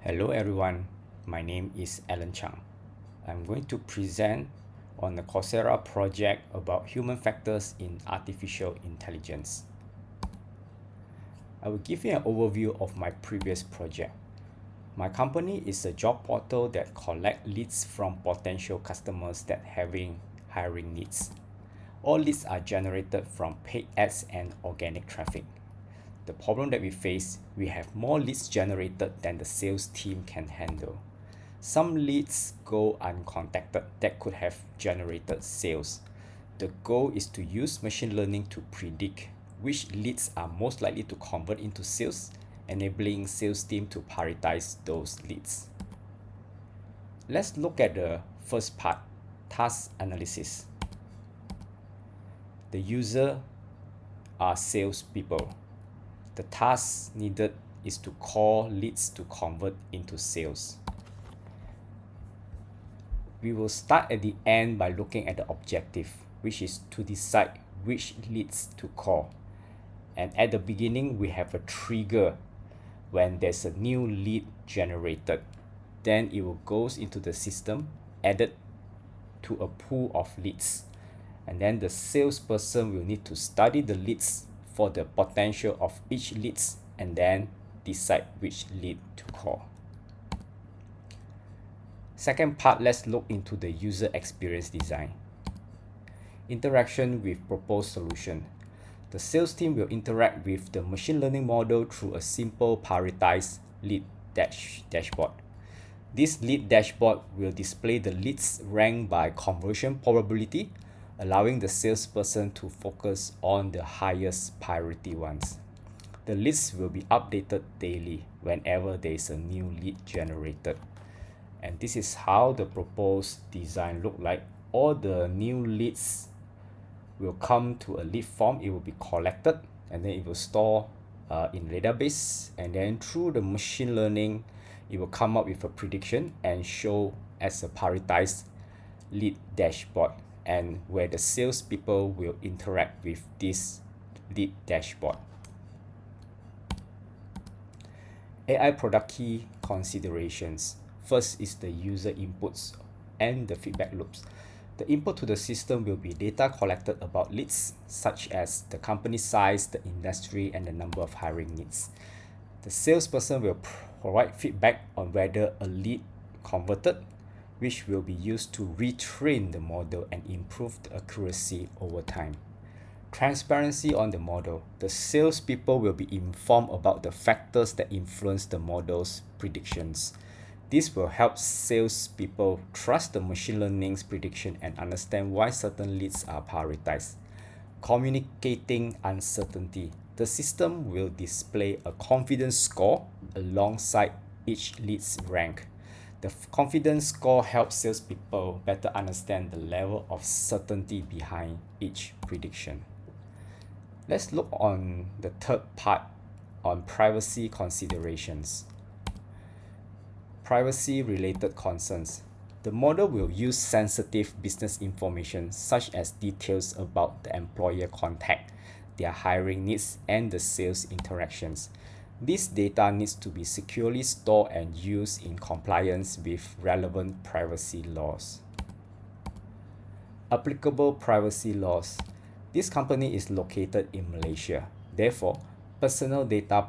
Hello everyone, my name is Alan Chang. I'm going to present on the Coursera project about human factors in artificial intelligence. I will give you an overview of my previous project. My company is a job portal that collects leads from potential customers that having hiring needs. All leads are generated from paid ads and organic traffic. The problem that we face, we have more leads generated than the sales team can handle. Some leads go uncontacted that could have generated sales. The goal is to use machine learning to predict which leads are most likely to convert into sales, enabling sales team to prioritize those leads. Let's look at the first part, task analysis. The user are salespeople. The task needed is to call leads to convert into sales. We will start at the end by looking at the objective, which is to decide which leads to call. And at the beginning, we have a trigger when there's a new lead generated. Then it will goes into the system, added to a pool of leads. And then the salesperson will need to study the leads for the potential of each leads and then decide which lead to call. Second part, let's look into the user experience design. Interaction with proposed solution. The sales team will interact with the machine learning model through a simple prioritized lead dashboard. This lead dashboard will display the leads ranked by conversion probability, allowing the salesperson to focus on the highest priority ones. The leads will be updated daily whenever there is a new lead generated. And this is how the proposed design look like. All the new leads will come to a lead form. It will be collected and then it will store in database, and then through the machine learning it will come up with a prediction and show as a prioritized lead dashboard, and where the salespeople will interact with this lead dashboard. AI product key considerations. First is the user inputs and the feedback loops. The input to the system will be data collected about leads, such as the company size, the industry, and the number of hiring needs. The salesperson will provide feedback on whether a lead converted, which will be used to retrain the model and improve the accuracy over time. Transparency on the model. The salespeople will be informed about the factors that influence the model's predictions. This will help salespeople trust the machine learning's prediction and understand why certain leads are prioritized. Communicating uncertainty. The system will display a confidence score alongside each lead's rank. The confidence score helps salespeople better understand the level of certainty behind each prediction. Let's look on the third part on privacy considerations. Privacy-related concerns. The model will use sensitive business information such as details about the employer contact, their hiring needs, and the sales interactions. This data needs to be securely stored and used in compliance with relevant privacy laws. Applicable privacy laws. This company is located in Malaysia. Therefore, Personal Data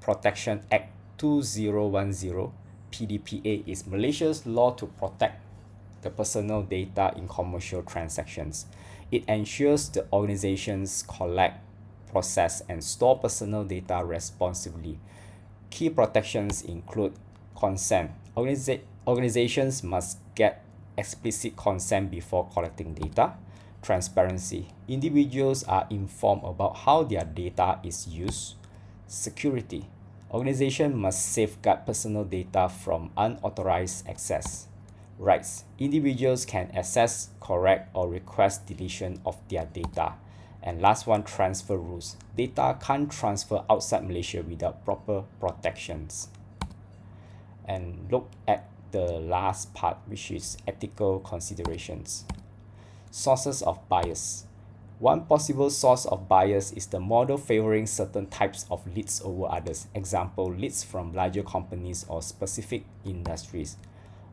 Protection Act 2010 PDPA is Malaysia's law to protect the personal data in commercial transactions. It ensures the organizations collect, process, and store personal data responsibly. Key protections include consent. Organizations must get explicit consent before collecting data. Transparency. Individuals are informed about how their data is used. Security. Organizations must safeguard personal data from unauthorized access. Rights. Individuals can access, correct, or request deletion of their data. And last one, transfer rules. Data can't transfer outside Malaysia without proper protections. And look at the last part, which is ethical considerations. Sources of bias. One possible source of bias is the model favoring certain types of leads over others. Example, leads from larger companies or specific industries.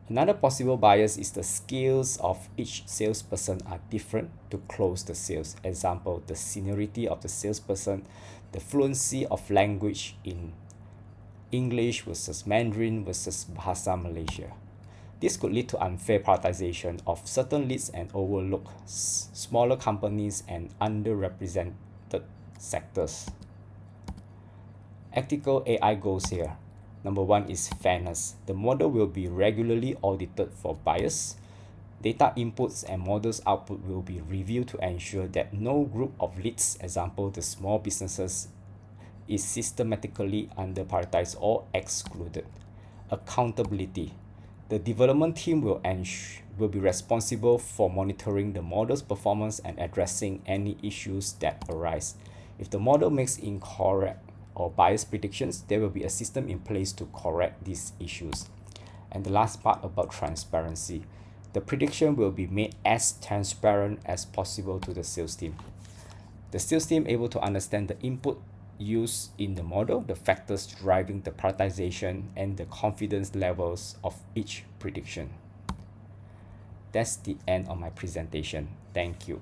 Another possible bias is the skills of each salesperson are different to close the sales. Example, the seniority of the salesperson, the fluency of language in English versus Mandarin versus Bahasa Malaysia. This could lead to unfair prioritization of certain leads and overlook smaller companies and underrepresented sectors. Ethical AI goals here. Number one is fairness. The model will be regularly audited for bias. Data inputs and models output will be reviewed to ensure that no group of leads, example the small businesses, is systematically underprioritized or excluded. Accountability. The development team will be responsible for monitoring the model's performance and addressing any issues that arise. If the model makes incorrect or biased predictions, there will be a system in place to correct these issues. And the last part about transparency. The prediction will be made as transparent as possible to the sales team. The sales team able to understand the input used in the model, the factors driving the prioritization, and the confidence levels of each prediction. That's the end of my presentation. Thank you.